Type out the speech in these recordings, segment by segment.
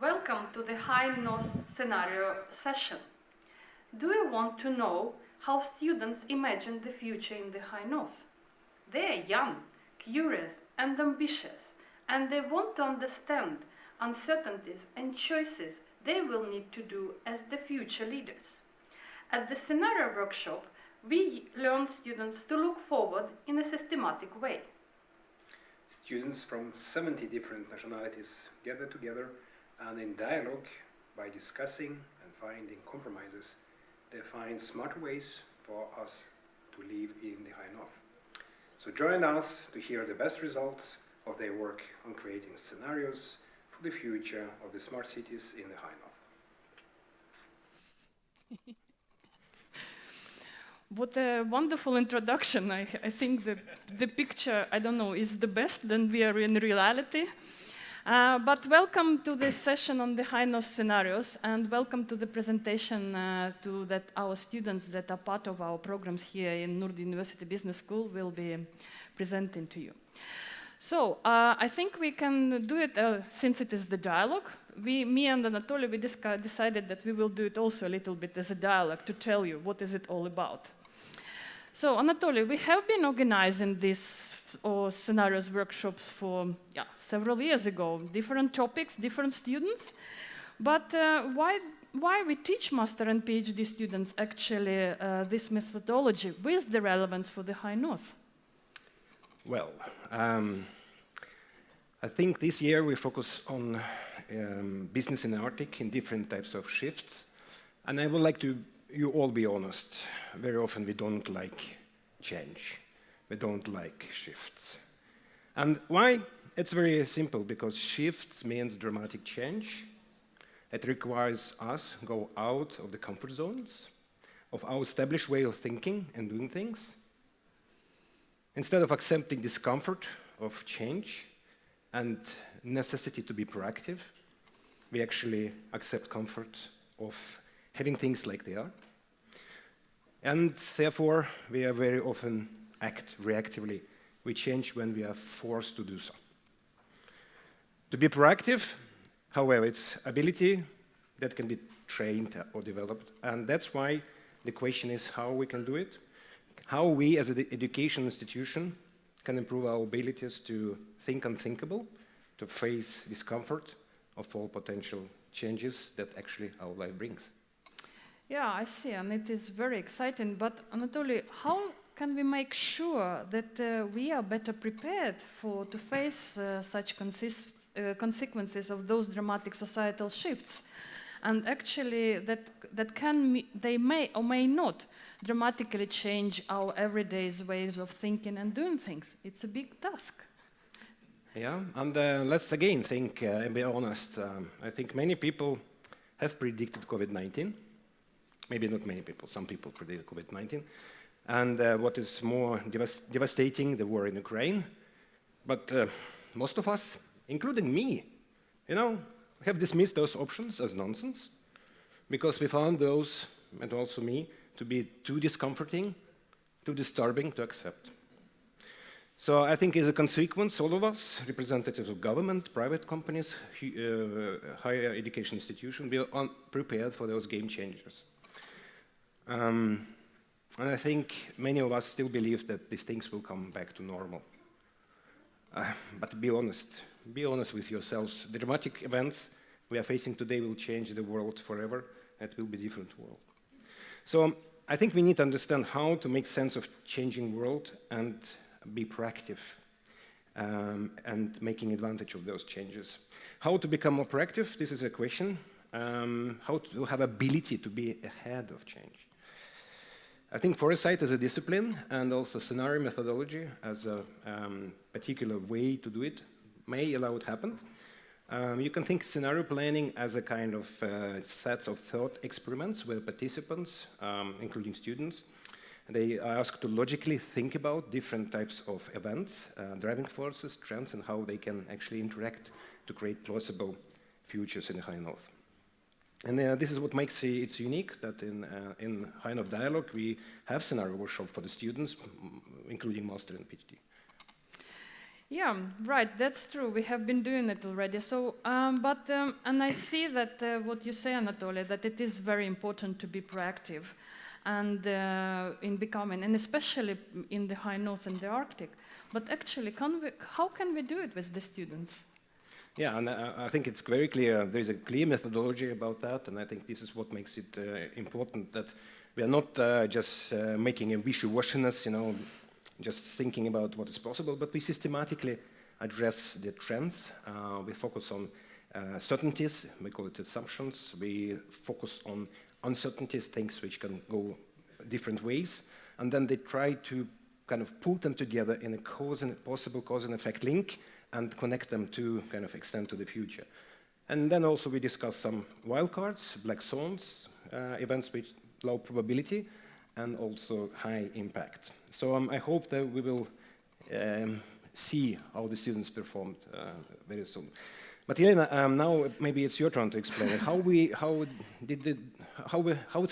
Welcome to the High North Scenario session. Do you want to know how students imagine the future in the High North? They are young, curious and ambitious, and they want to understand uncertainties and choices they will need to do as the future leaders. At the scenario workshop, we learn students to look forward in a systematic way. Students from 70 different nationalities gather together and in dialogue, by discussing and finding compromises, they find smarter ways for us to live in the High North. So join us to hear the best results of their work on creating scenarios for the future of the smart cities in the High North. What a wonderful introduction. I think the picture, I don't know, is the best than we are in reality. But welcome to this session on the High North scenarios, and welcome to the presentation to that our students that are part of our programs here in Nord University Business School will be presenting to you. So I think we can do it since it is the dialogue. Me and Anatoli, we decided that we will do it also a little bit as a dialogue to tell you what is it all about. So Anatoli, we have been organizing these scenarios workshops for several years ago, different topics, different students. But why we teach master and PhD students actually this methodology with the relevance for the High North? Well, I think this year we focus on business in the Arctic in different types of shifts. And I would like to you all be honest. Very often we don't like change. We don't like shifts. And why? It's very simple, because shifts means dramatic change. It requires us to go out of the comfort zones, of our established way of thinking and doing things. Instead of accepting discomfort of change and necessity to be proactive, we actually accept comfort of having things like they are. And therefore, we are very often act reactively. We change when we are forced to do so. To be proactive, however, it's ability that can be trained or developed. And that's why the question is how we can do it, how we as an education institution can improve our abilities to think unthinkable, to face discomfort of all potential changes that actually our life brings. Yeah, I see, and it is very exciting. But Anatoli, how can we make sure that we are better prepared to face such consequences of those dramatic societal shifts? And actually, they may or may not dramatically change our everyday ways of thinking and doing things. It's a big task. Yeah, and let's again think and be honest. I think many people have predicted COVID-19. Maybe not many people, some people predicted COVID-19. And what is more devastating, the war in Ukraine. But most of us, including me, have dismissed those options as nonsense, because we found those, and also me, to be too discomforting, too disturbing to accept. So I think as a consequence, all of us, representatives of government, private companies, higher education institutions, we are unprepared for those game changers. And I think many of us still believe that these things will come back to normal. But be honest with yourselves. The dramatic events we are facing today will change the world forever. It will be a different world. So I think we need to understand how to make sense of changing world and be proactive and making advantage of those changes. How to become more proactive? This is a question. How to have ability to be ahead of change. I think foresight as a discipline and also scenario methodology as a particular way to do it may allow it to happen. You can think scenario planning as a kind of set of thought experiments where participants, including students, they are asked to logically think about different types of events, driving forces, trends, and how they can actually interact to create plausible futures in the High North. And this is what makes it unique, that in High North Dialogue we have scenario workshop for the students, including master and PhD. Yeah, right, that's true. We have been doing it already. So, and I see that what you say, Anatoli, that it is very important to be proactive and in becoming, and especially in the high north and the Arctic. But actually, how can we do it with the students? Yeah, and I think it's very clear. There's a clear methodology about that, and I think this is what makes it important, that we are not just making a wishy-washiness, just thinking about what is possible, but we systematically address the trends. We focus on certainties, we call it assumptions. We focus on uncertainties, things which can go different ways, and then they try to kind of put them together in a possible cause and effect link and connect them to kind of extend to the future. And then also we discuss some wildcards, black swans, events with low probability and also high impact. So I hope that we will see how the students performed very soon. But Elena, now maybe it's your turn to explain how it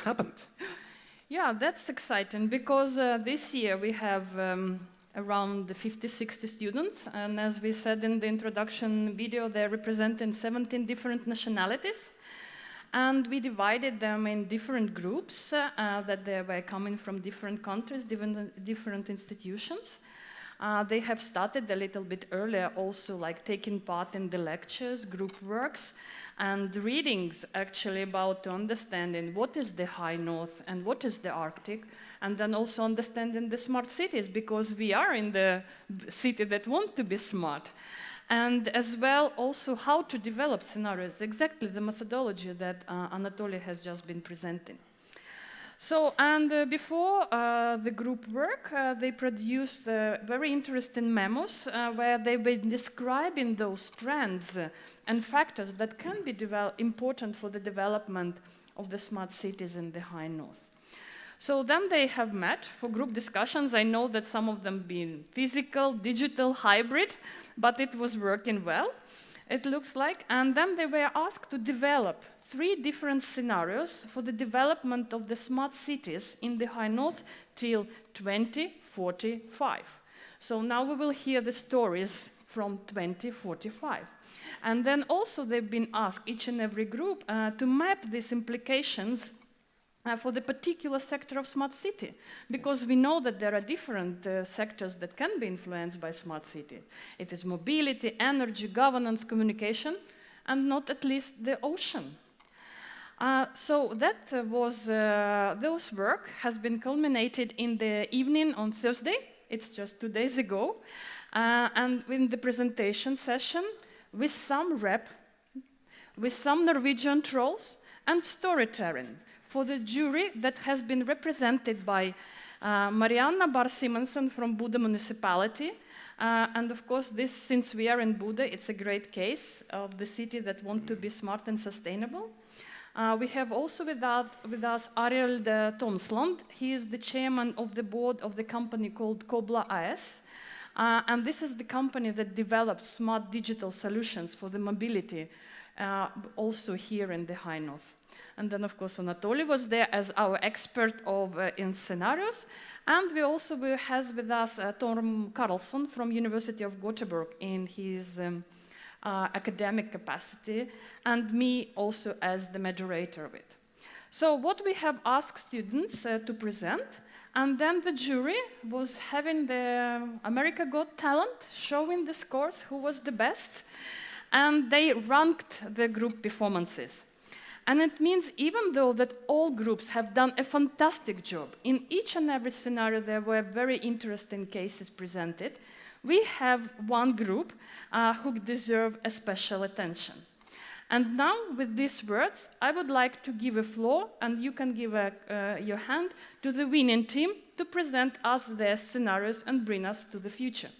happened. Yeah, that's exciting because this year we have around 50-60 students, and as we said in the introduction video, they're representing 17 different nationalities, and we divided them in different groups that they were coming from different countries, different institutions. They have started a little bit earlier also, like taking part in the lectures, group works, and readings actually about understanding what is the high north and what is the Arctic, and then also understanding the smart cities, because we are in the city that want to be smart. And as well also how to develop scenarios, exactly the methodology that Anatoli has just been presenting. So, and before the group work, they produced very interesting memos where they've been describing those trends and factors that can be important for the development of the smart cities in the high north. So then they have met for group discussions. I know that some of them been physical, digital, hybrid, but it was working well, it looks like. And then they were asked to develop 3 different scenarios for the development of the smart cities in the high north till 2045. So now we will hear the stories from 2045. And then also they've been asked, each and every group, to map these implications for the particular sector of smart city, because we know that there are different sectors that can be influenced by smart city. It is mobility, energy, governance, communication, and not at least the ocean. So that was, those work has been culminated in the evening on Thursday. It's just 2 days ago. And in the presentation session with some rep, with some Norwegian trolls and storytelling for the jury that has been represented by Marianna Bar-Simonsen from Bodø municipality. And of course, this, since we are in Bodø, it's a great case of the city that want to be smart and sustainable. We have also with us Arild Tomsland. He is the chairman of the board of the company called Kobla AS. And this is the company that develops smart digital solutions for the mobility, also here in the high north. And then, of course, Anatoli was there as our expert in scenarios. And we also have with us Torm Karlsson from University of Gothenburg in his academic capacity, and me also as the moderator of it. So what we have asked students to present, and then the jury was having the America Got Talent, showing the scores, who was the best, and they ranked the group performances. And it means even though that all groups have done a fantastic job, in each and every scenario there were very interesting cases presented, we have one group who deserve a special attention. And now with these words, I would like to give a floor, and you can give your hand to the winning team to present us their scenarios and bring us to the future.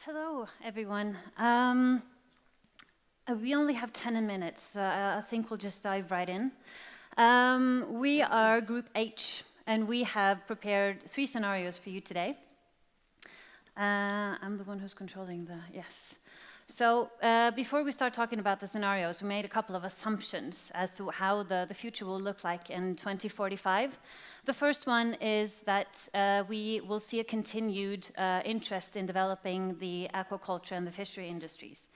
Hello, everyone. We only have 10 minutes, so I think we'll just dive right in. We are Group H, and we have prepared 3 scenarios for you today. I'm the one who's controlling the, yes. So before we start talking about the scenarios, we made a couple of assumptions as to how the future will look like in 2045. The first one is that we will see a continued interest in developing the aquaculture and the fishery industries.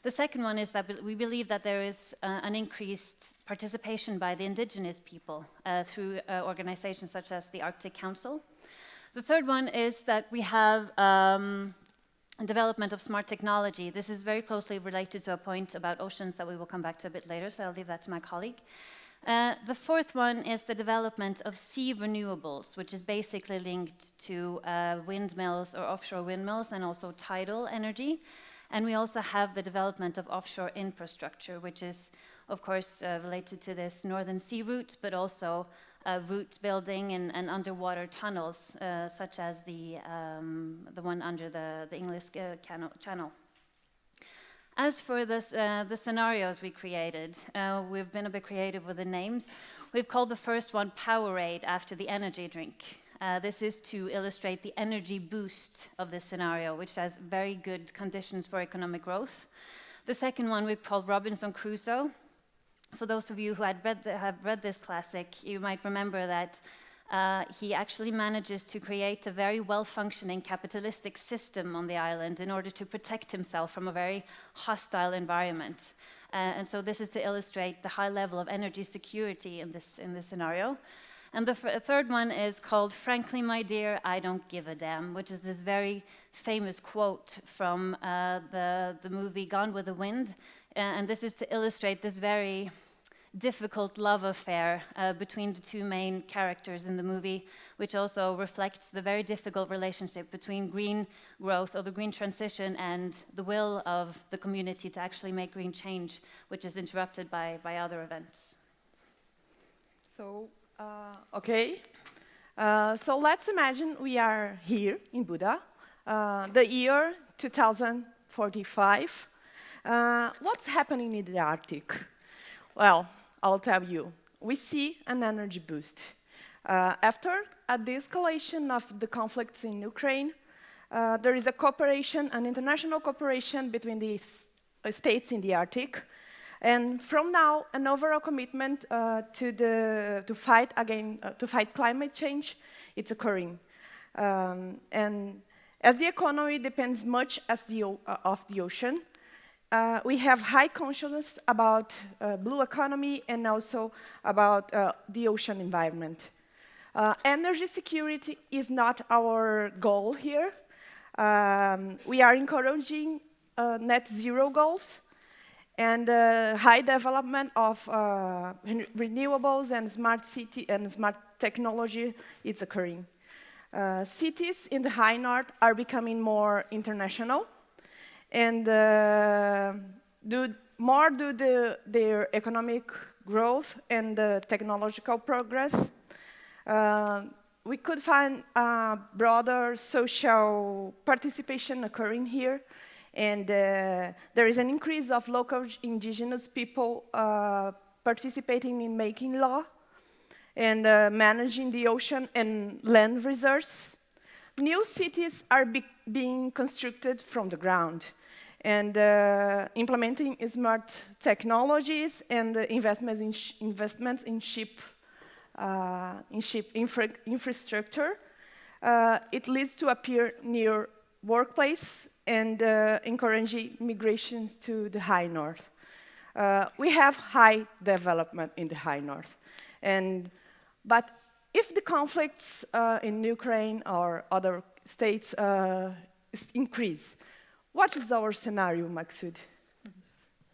The second one is that we believe that there is an increased participation by the indigenous people through organizations such as the Arctic Council. The third one is that we have development of smart technology. This is very closely related to a point about oceans that we will come back to a bit later, so I'll leave that to my colleague. The fourth one is the development of sea renewables, which is basically linked to windmills or offshore windmills and also tidal energy. And we also have the development of offshore infrastructure, which is, of course, related to this Northern Sea route, but also route building and underwater tunnels, such as the one under the English Channel. As for this, the scenarios we created, we've been a bit creative with the names. We've called the first one Powerade, after the energy drink. This is to illustrate the energy boost of this scenario, which has very good conditions for economic growth. The second one we've called Robinson Crusoe. For those of you who have read this classic, you might remember that he actually manages to create a very well-functioning capitalistic system on the island in order to protect himself from a very hostile environment. And so this is to illustrate the high level of energy security in this scenario. And the third one is called Frankly, My Dear, I Don't Give a Damn, which is this very famous quote from the movie Gone with the Wind. And this is to illustrate this very difficult love affair between the two main characters in the movie, which also reflects the very difficult relationship between green growth or the green transition and the will of the community to actually make green change, which is interrupted by other events. So, so let's imagine we are here in Bodø, the year 2045. What's happening in the Arctic? Well, I'll tell you. We see an energy boost. After a de-escalation of the conflicts in Ukraine, there is a cooperation, an international cooperation between the states in the Arctic. And from now, an overall commitment to fight climate change, it's occurring. And as the economy depends much of the ocean, we have high consciousness about blue economy and also about the ocean environment. Energy security is not our goal here. We are encouraging net zero goals and high development of renewables and smart city and smart technology is occurring. Cities in the high north are becoming more international, and due to their economic growth and the technological progress, we could find broader social participation occurring here. And there is an increase of local indigenous people participating in making law and managing the ocean and land resources. New cities are being constructed from the ground and implementing smart technologies and investments in ship infrastructure. It leads to appear near workplace and encouraging migrations to the high north. We have high development in the high north, but if the conflicts in Ukraine or other states increase, what is our scenario, Maksud?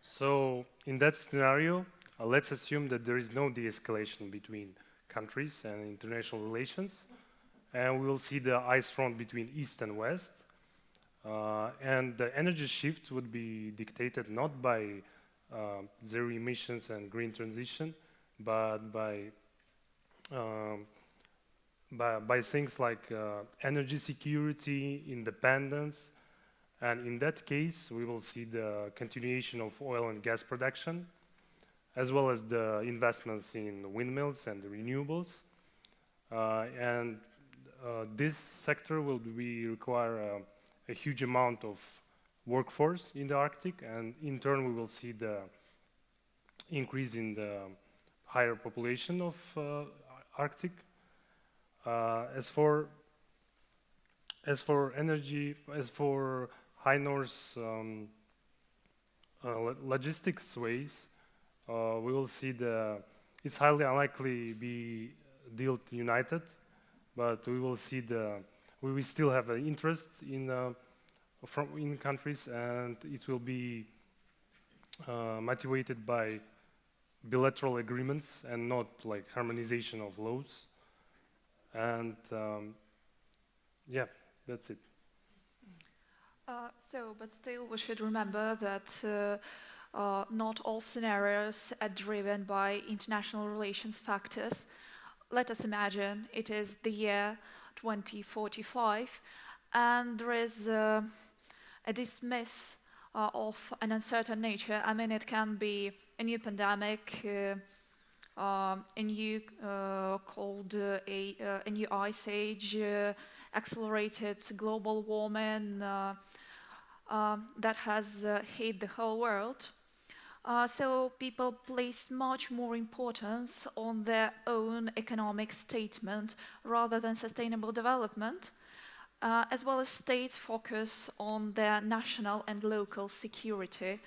So in that scenario, let's assume that there is no de-escalation between countries and international relations, and we will see the ice front between east and west. And the energy shift would be dictated not by zero emissions and green transition, but by things like energy security, independence, and in that case, we will see the continuation of oil and gas production, as well as the investments in windmills and renewables. This sector will require a huge amount of workforce in the Arctic, and in turn we will see the increase in the higher population of Arctic. As for energy, as for high north logistics ways, we will see it's highly unlikely be dealt united, but we will see we will still have an interest in countries, and it will be motivated by bilateral agreements and not like harmonization of laws. And yeah, that's it. But still we should remember that not all scenarios are driven by international relations factors. Let us imagine it is the year 2045 and there is a dismiss of an uncertain nature. I mean, it can be a new pandemic, a new cold, a new ice age, accelerated global warming that has hit the whole world. So people place much more importance on their own economic statement rather than sustainable development, as well as states focus on their national and local security.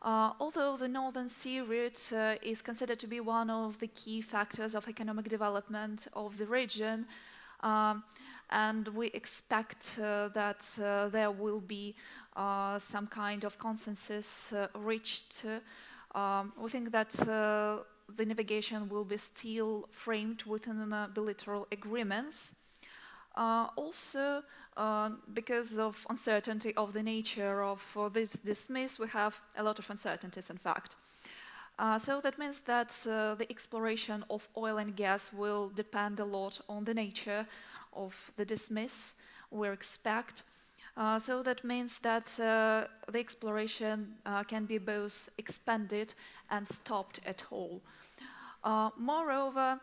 Although the Northern Sea route is considered to be one of the key factors of economic development of the region, and we expect that there will be some kind of consensus reached. We think that the navigation will be still framed within bilateral agreements. Also, because of uncertainty of the nature of this dismiss, we have a lot of uncertainties, in fact. So that means that the exploration of oil and gas will depend a lot on the nature of the dismiss we expect. So that means that the exploration can be both expanded and stopped at all. Moreover,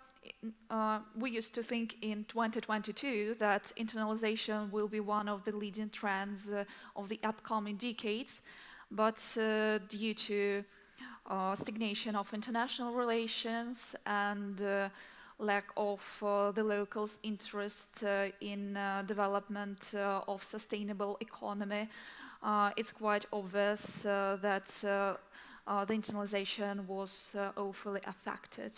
we used to think in 2022 that internalization will be one of the leading trends of the upcoming decades, but due to stagnation of international relations and lack of the locals' interest in development of sustainable economy, it's quite obvious that the internalization was awfully affected.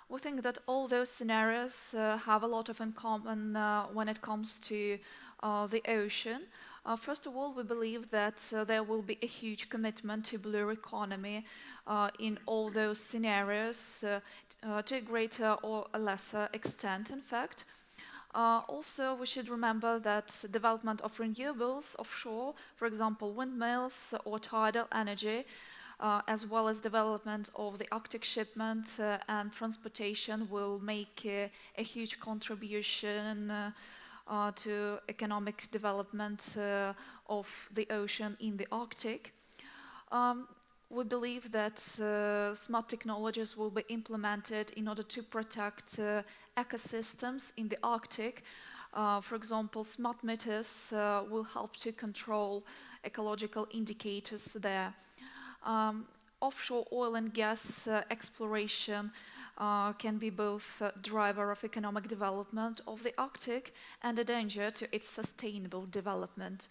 We think that all those scenarios have a lot of in common when it comes to the ocean. First of all, we believe that there will be a huge commitment to blue economy in all those scenarios to a greater or a lesser extent, in fact. Also, we should remember that development of renewables offshore, for example, windmills or tidal energy, as well as development of the Arctic shipment and transportation will make a huge contribution to economic development of the ocean in the Arctic. We believe that smart technologies will be implemented in order to protect ecosystems in the Arctic. For example, smart meters will help to control ecological indicators there. Offshore oil and gas exploration can be both a driver of economic development of the Arctic and a danger to its sustainable development.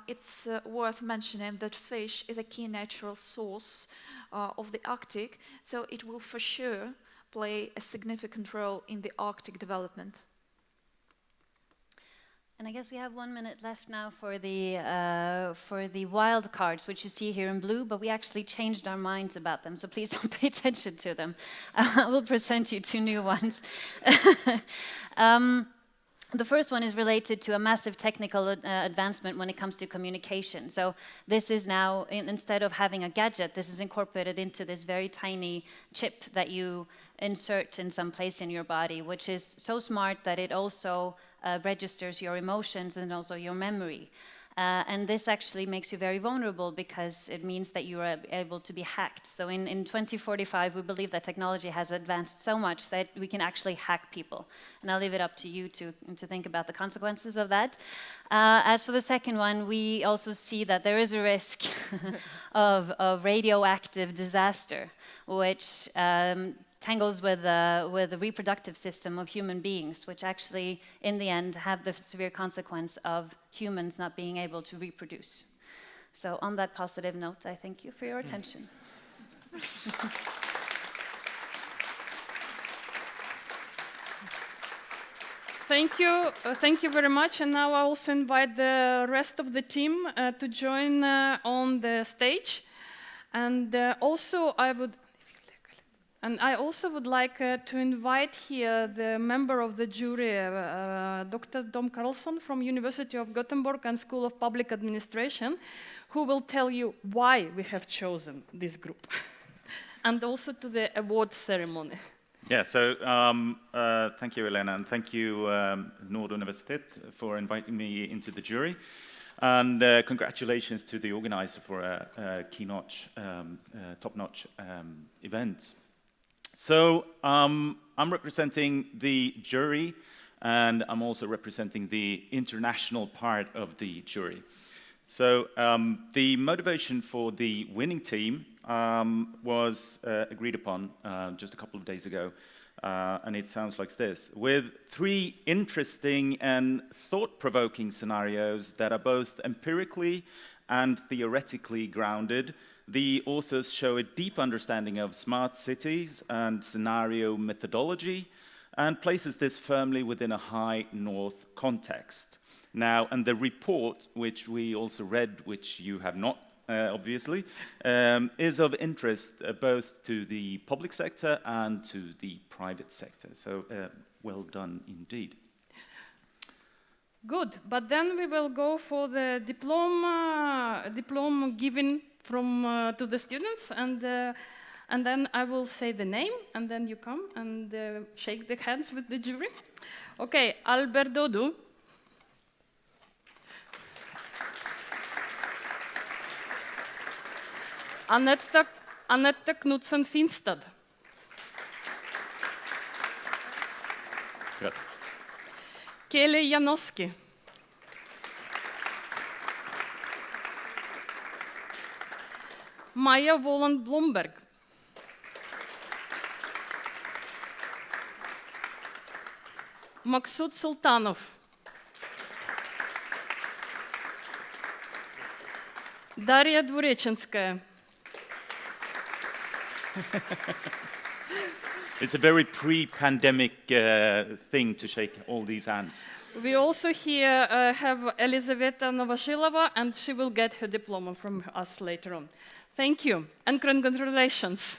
It's worth mentioning that fish is a key natural source of the Arctic, so it will for sure play a significant role in the Arctic development. And I guess we have 1 minute left now for the wild cards, which you see here in blue, but we actually changed our minds about them, so please don't pay attention to them. We'll present you 2 new ones. The first one is related to a massive technical advancement when it comes to communication. So this is now, instead of having a gadget, this is incorporated into this very tiny chip that you insert in some place in your body, which is so smart that it also registers your emotions and also your memory. And this actually makes you very vulnerable because it means that you are able to be hacked. So in 2045, we believe that technology has advanced so much that we can actually hack people. And I'll leave it up to you to think about the consequences of that. As for the second one, we also see that there is a risk of radioactive disaster, which tangles with the reproductive system of human beings, which actually, in the end, have the severe consequence of humans not being able to reproduce. So on that positive note, I thank you for your attention. Thank you very much. And now I also invite the rest of the team to join on the stage. And also I also would like to invite here the member of the jury, Dr. Dom Karlsson from University of Gothenburg and School of Public Administration, who will tell you why we have chosen this group, and also to the award ceremony. Yeah, so thank you, Elena, and thank you, Nord Universitet, for inviting me into the jury. And congratulations to the organizer for a top-notch event. So I'm representing the jury, and I'm also representing the international part of the jury. So the motivation for the winning team was agreed upon just a couple of days ago, and it sounds like this. With 3 interesting and thought-provoking scenarios that are both empirically and theoretically grounded, the authors show a deep understanding of smart cities and scenario methodology, and places this firmly within a high North context. Now, and the report, which we also read, which you have not, obviously, is of interest both to the public sector and to the private sector. So, well done indeed. Good, but then we will go for the diploma given from to the students, and then I will say the name, and then you come and shake the hands with the jury. Okay, Albert Dodu. Anette Knudsen Finstad. Grattis. Kelly Janoski. Maja Woland Blomberg. Maksud Sultanov. Дарья Двуреченская. It's a very pre-pandemic thing to shake all these hands. We also here have Elizaveta Novashilova, and she will get her diploma from us later on. Thank you, and congratulations.